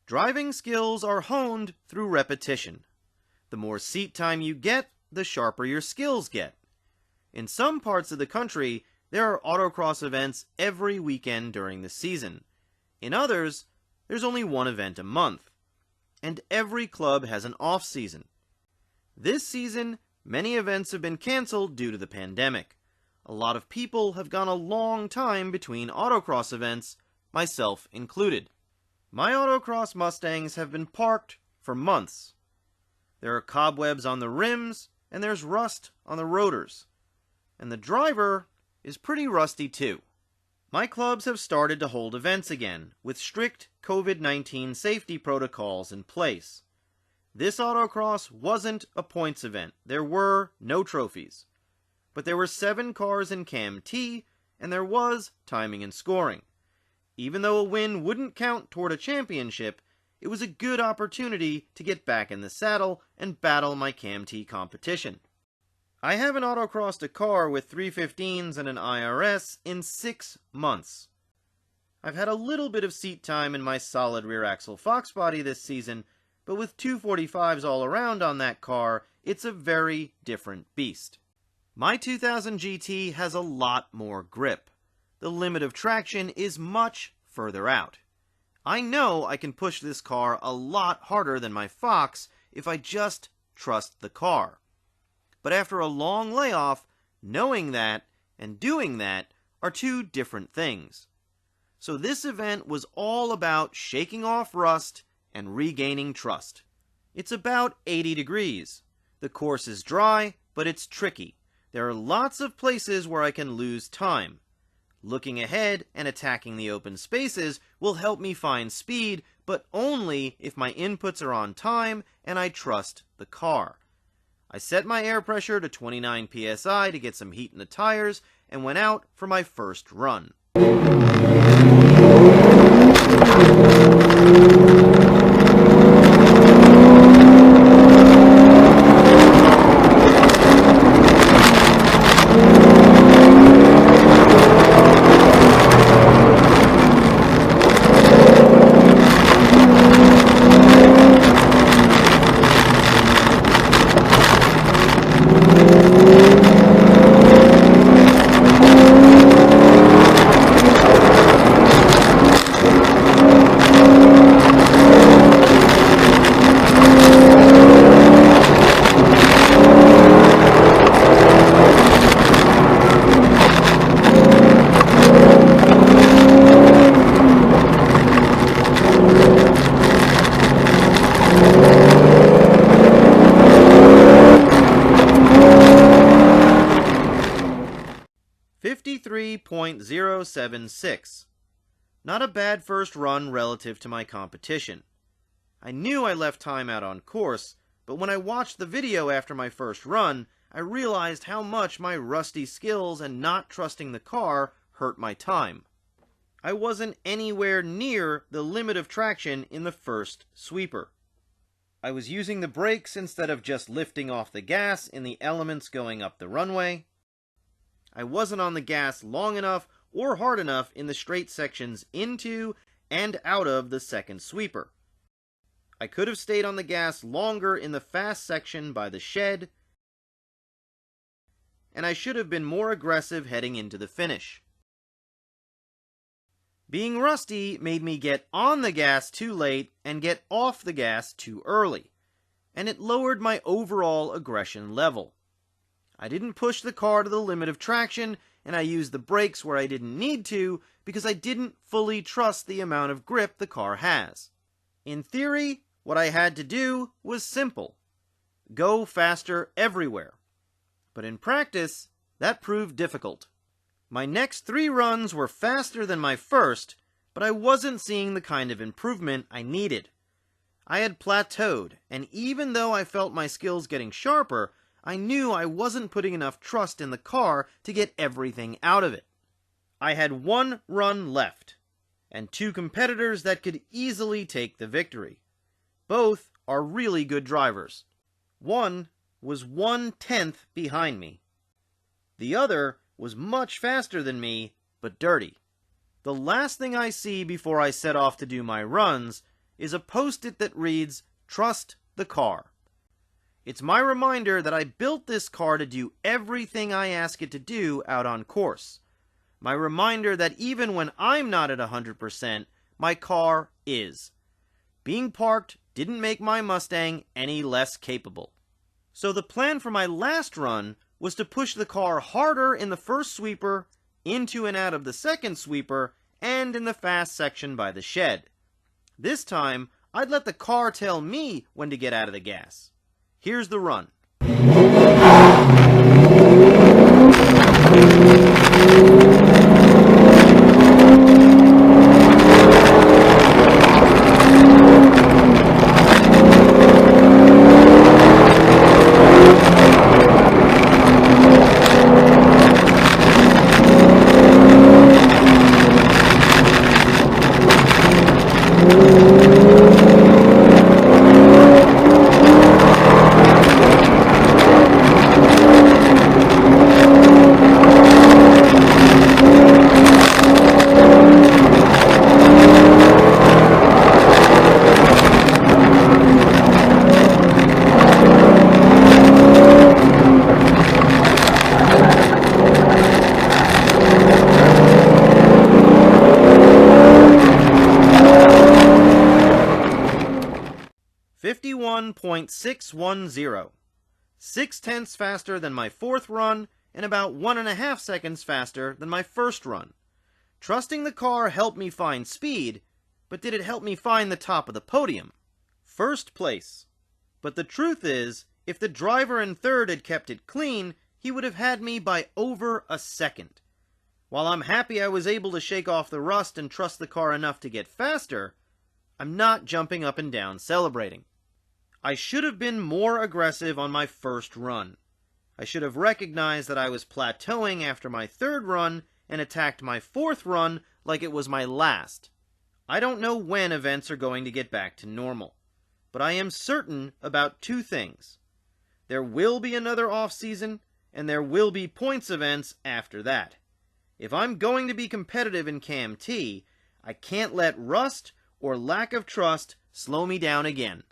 Driving skills are honed through repetition. The more seat time you get, the sharper your skills get. In some parts of the country, there are autocross events every weekend during the season. In others, there's only one event a month. And every club has an off-season. This season, many events have been canceled due to the pandemic. A lot of people have gone a long time between autocross events, myself included. My autocross Mustangs have been parked for months. There are cobwebs on the rims, and there's rust on the rotors. And the driver is pretty rusty too. My clubs have started to hold events again, with strict COVID-19 safety protocols in place. This autocross wasn't a points event. There were no trophies. But there were 7 cars in Cam T, and there was timing and scoring. Even though a win wouldn't count toward a championship, it was a good opportunity to get back in the saddle and battle my Cam T competition. I haven't autocrossed a car with 315s and an IRS in 6 months. I've had a little bit of seat time in my solid rear axle Fox body this season, but with 245s all around on that car, it's a very different beast. My 2000 GT has a lot more grip. The limit of traction is much further out. I know I can push this car a lot harder than my Fox if I just trust the car. But after a long layoff, knowing that and doing that are 2 different things. So this event was all about shaking off rust and regaining trust. It's about 80 degrees. The course is dry, but it's tricky. There are lots of places where I can lose time. Looking ahead and attacking the open spaces will help me find speed, but only if my inputs are on time and I trust the car. I set my air pressure to 29 psi to get some heat in the tires and went out for my first run. 53.076. Not a bad first run relative to my competition. I knew I left time out on course, but when I watched the video after my first run, I realized how much my rusty skills and not trusting the car hurt my time. I wasn't anywhere near the limit of traction in the first sweeper. I was using the brakes instead of just lifting off the gas in the elements going up the runway. I wasn't on the gas long enough or hard enough in the straight sections into and out of the second sweeper. I could have stayed on the gas longer in the fast section by the shed, and I should have been more aggressive heading into the finish. Being rusty made me get on the gas too late and get off the gas too early, and it lowered my overall aggression level. I didn't push the car to the limit of traction, and I used the brakes where I didn't need to because I didn't fully trust the amount of grip the car has. In theory, what I had to do was simple: go faster everywhere. But in practice, that proved difficult. My next 3 runs were faster than my first, but I wasn't seeing the kind of improvement I needed. I had plateaued, and even though I felt my skills getting sharper, I knew I wasn't putting enough trust in the car to get everything out of it. I had 1 run left, and 2 competitors that could easily take the victory. Both are really good drivers. One was 1/10 behind me. The other was much faster than me, but dirty. The last thing I see before I set off to do my runs is a post-it that reads, "Trust the car." It's my reminder that I built this car to do everything I ask it to do out on course. My reminder that even when I'm not at 100%, my car is. Being parked didn't make my Mustang any less capable. So the plan for my last run was to push the car harder in the first sweeper, into and out of the second sweeper, and in the fast section by the shed. This time, I'd let the car tell me when to get out of the gas. Here's the run. 51.610. 6/10 faster than my fourth run, and about 1.5 seconds faster than my first run. Trusting the car helped me find speed, but did it help me find the top of the podium? First place. But the truth is, if the driver in third had kept it clean, he would have had me by over a second. While I'm happy I was able to shake off the rust and trust the car enough to get faster, I'm not jumping up and down celebrating. I should have been more aggressive on my first run. I should have recognized that I was plateauing after my third run and attacked my fourth run like it was my last. I don't know when events are going to get back to normal, but I am certain about two things. There will be another off-season, and there will be points events after that. If I'm going to be competitive in CAM-T, I can't let rust or lack of trust slow me down again.